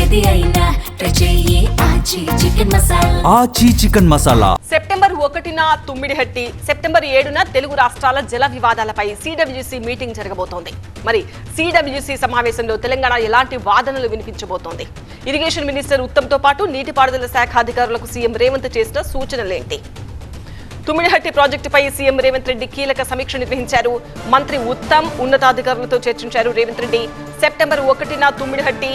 ఏది అయినా ట్రై చెయ్యి ఆచి chicken masala. Aachi chicken masala. September 1న తుమ్మిడిహట్టి, సెప్టెంబర్ 7న తెలుగు రాష్ట్రాల జల వివాదాలపై సిడబ్ల్యూసీ మీటింగ్ జరగబోతోంది. మరి సిడబ్ల్యూసీ సమావేశంలో తెలంగాణ ఎలాంటి వాదనలు వినిపించబోతోంది? ఇరిగేషన్ మినిస్టర్ ఉత్తమ్తో పాటు నీటిపారుదల శాఖ అధికారులకు సీఎం రేవంత్ చేసిన సూచనలేంటి? తుమ్మిడిహట్టి ప్రాజెక్టుపై సీఎం రేవంత్ రెడ్డి కీలక సమీక్ష నిర్వహించారు. మంత్రి ఉత్తమ్ ఉన్నతాధికారులతో చర్చించారు రేవంత్ రెడ్డి. సెప్టెంబర్ 1న తుమ్మిడిహట్టి,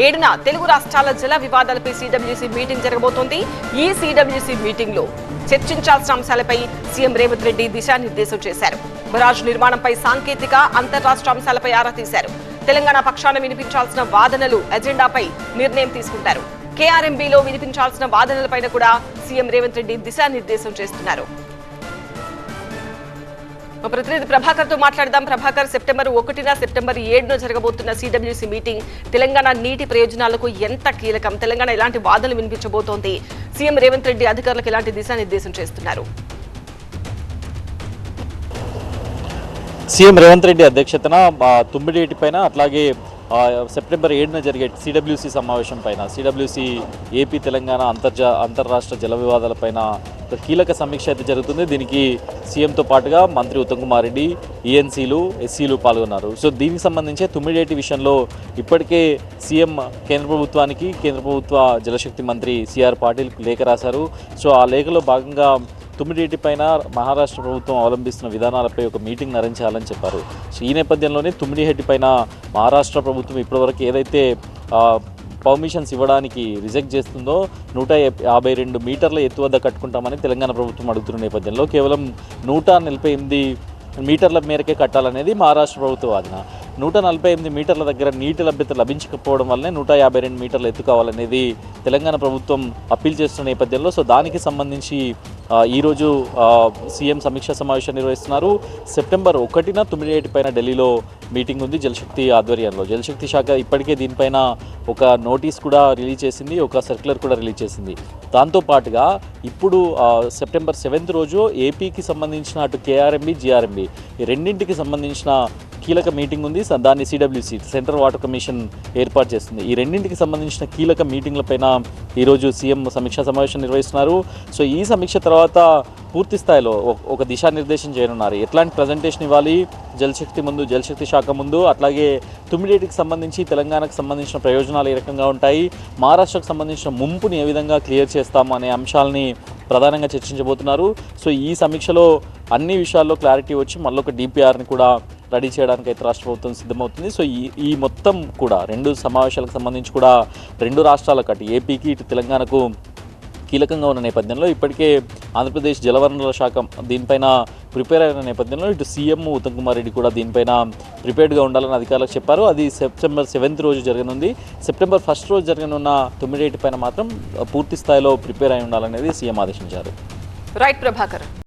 7న తెలుగు రాష్ట్రాల జల వివాదాలపై సిడబ్ల్యూసీ మీటింగ్ జరగబోతోంది. ఈ సిడబ్ల్యూసీ మీటింగ్ లో చర్చించాల్సిన అంశాలపై సీఎం రేవంత్ రెడ్డి దిశానిర్దేశం చేశారు. బరాజ్ నిర్మాణంపై సాంకేతిక, అంతర్రాష్ట్ర అంశాలపై ఆరా తీశారు. తెలంగాణ పక్షాన వినిపించాల్సిన వాదనలు ఎజెండాపై నిర్ణయం తీసుకుంటారు. కేఆర్ఎంబీలో వినిపించాల్సిన వాదనలపైన కూడా సీఎం రేవంత్ రెడ్డి దిశానిర్దేశం చేస్తున్నారు. ప్రతినిధి ప్రభాకర్ తో మాట్లాడదాం. ప్రభాకర్, సెప్టెంబర్ 1న, సెప్టెంబర్ 7న జరగబోతున్న సిడబ్ల్యూసీ మీటింగ్ తెలంగాణ నీటి ప్రయోజనాలకు ఎంత కీలకం? తెలంగాణ ఎలాంటి వాదనలు వినిపించబోతోంది? సీఎం రేవంత్ రెడ్డి అధికారులకు ఎలాంటి దిశానిర్దేశం చేస్తున్నారు? సీఎం రేవంత్ రెడ్డి అధ్యక్షతన తుమ్మిడిహట్టి పైన, అట్లాగే సెప్టెంబర్ 7న జరిగే సిడబ్ల్యూసీ సమావేశం పైన, సిడబ్ల్యూసీ ఏపీ తెలంగాణ అంతర్రాష్ట్ర జల వివాదాలపైన కీలక సమీక్ష అయితే జరుగుతుంది. దీనికి సీఎంతో పాటుగా మంత్రి ఉత్తమ్ కుమార్ రెడ్డి, ఈఎన్సీలు, ఎస్సీలు పాల్గొన్నారు. సో దీనికి సంబంధించి తుమ్మిడిహట్టి విషయంలో ఇప్పటికే సీఎం కేంద్ర ప్రభుత్వానికి, కేంద్ర ప్రభుత్వ జలశక్తి మంత్రి సిఆర్ పాటిల్ లేఖ రాశారు. సో ఆ లేఖలో భాగంగా తుమ్మిడిహట్టి పైన మహారాష్ట్ర ప్రభుత్వం అవలంబిస్తున్న విధానాలపై ఒక మీటింగ్ నిర్వహించాలని చెప్పారు. సో ఈ నేపథ్యంలోనే తుమ్మిడిహట్టి పైన మహారాష్ట్ర ప్రభుత్వం ఇప్పటివరకు ఏదైతే పర్మిషన్స్ ఇవ్వడానికి రిజెక్ట్ చేస్తుందో 152 మీటర్ల ఎత్తు వద్ద కట్టుకుంటామని తెలంగాణ ప్రభుత్వం అడుగుతున్న నేపథ్యంలో కేవలం 148 మీటర్ల మేరకే కట్టాలనేది మహారాష్ట్ర ప్రభుత్వ వాదన. 148 మీటర్ల దగ్గర నీటి లభ్యత లభించకపోవడం వల్లనే 152 మీటర్ల ఎత్తు కావాలనేది తెలంగాణ ప్రభుత్వం అప్పీల్ చేస్తున్న నేపథ్యంలో సో దానికి సంబంధించి ఈరోజు సీఎం సమీక్షా సమావేశం నిర్వహిస్తున్నారు. సెప్టెంబర్ 1న తుమ్మిడిహట్టి పైన ఢిల్లీలో మీటింగ్ ఉంది జలశక్తి ఆధ్వర్యంలో. జలశక్తి శాఖ ఇప్పటికే దీనిపైన ఒక నోటీస్ కూడా రిలీజ్ చేసింది, ఒక సర్క్యులర్ కూడా రిలీజ్ చేసింది. దాంతోపాటుగా ఇప్పుడు సెప్టెంబర్ 7th రోజు ఏపీకి సంబంధించిన అటు కేఆర్ఎంబీ, జీఆర్ఎంబీ ఈ రెండింటికి సంబంధించిన కీలక మీటింగ్ ఉంది. దాన్ని సిడబ్ల్యూసీ సెంట్రల్ వాటర్ కమిషన్ ఏర్పాటు చేస్తుంది. ఈ రెండింటికి సంబంధించిన కీలక మీటింగ్లపైన ఈరోజు సీఎం సమీక్షా సమావేశం నిర్వహిస్తున్నారు. సో ఈ సమీక్ష తర్వాత పూర్తి స్థాయిలో ఒక దిశానిర్దేశం చేయనున్నారు. ఎట్లాంటి ప్రజెంటేషన్ ఇవ్వాలి జలశక్తి ముందు, జలశక్తి శాఖ ముందు, అట్లాగే తుమ్మిడిహట్టికి సంబంధించి తెలంగాణకు సంబంధించిన ప్రయోజనాలు ఏ రకంగా ఉంటాయి, మహారాష్ట్రకు సంబంధించిన ముంపుని ఏ విధంగా క్లియర్ చేస్తాము అనే అంశాలని ప్రధానంగా చర్చించబోతున్నారు. సో ఈ సమీక్షలో అన్ని విషయాల్లో క్లారిటీ వచ్చి మళ్ళొక డిపిఆర్ని కూడా రెడీ చేయడానికి అయితే రాష్ట్ర ప్రభుత్వం సిద్ధమవుతుంది. సో ఈ మొత్తం కూడా రెండు సమావేశాలకు సంబంధించి కూడా రెండు రాష్ట్రాలకు, అటు ఏపీకి ఇటు తెలంగాణకు కీలకంగా ఉన్న నేపథ్యంలో ఇప్పటికే ఆంధ్రప్రదేశ్ జలవనరుల శాఖ దీనిపైన ప్రిపేర్ అయిన నేపథ్యంలో ఇటు సీఎం ఉత్తమ్ కుమార్ రెడ్డి కూడా దీనిపైన ప్రిపేర్డ్గా ఉండాలని అధికారులకు చెప్పారు. అది సెప్టెంబర్ 7th రోజు జరగనుంది. సెప్టెంబర్ 1st రోజు జరగనున్న తుమ్మిడిహట్టి పైన మాత్రం పూర్తి స్థాయిలో ప్రిపేర్ అయి ఉండాలనేది సీఎం ఆదేశించారు. రైట్ ప్రభాకర్.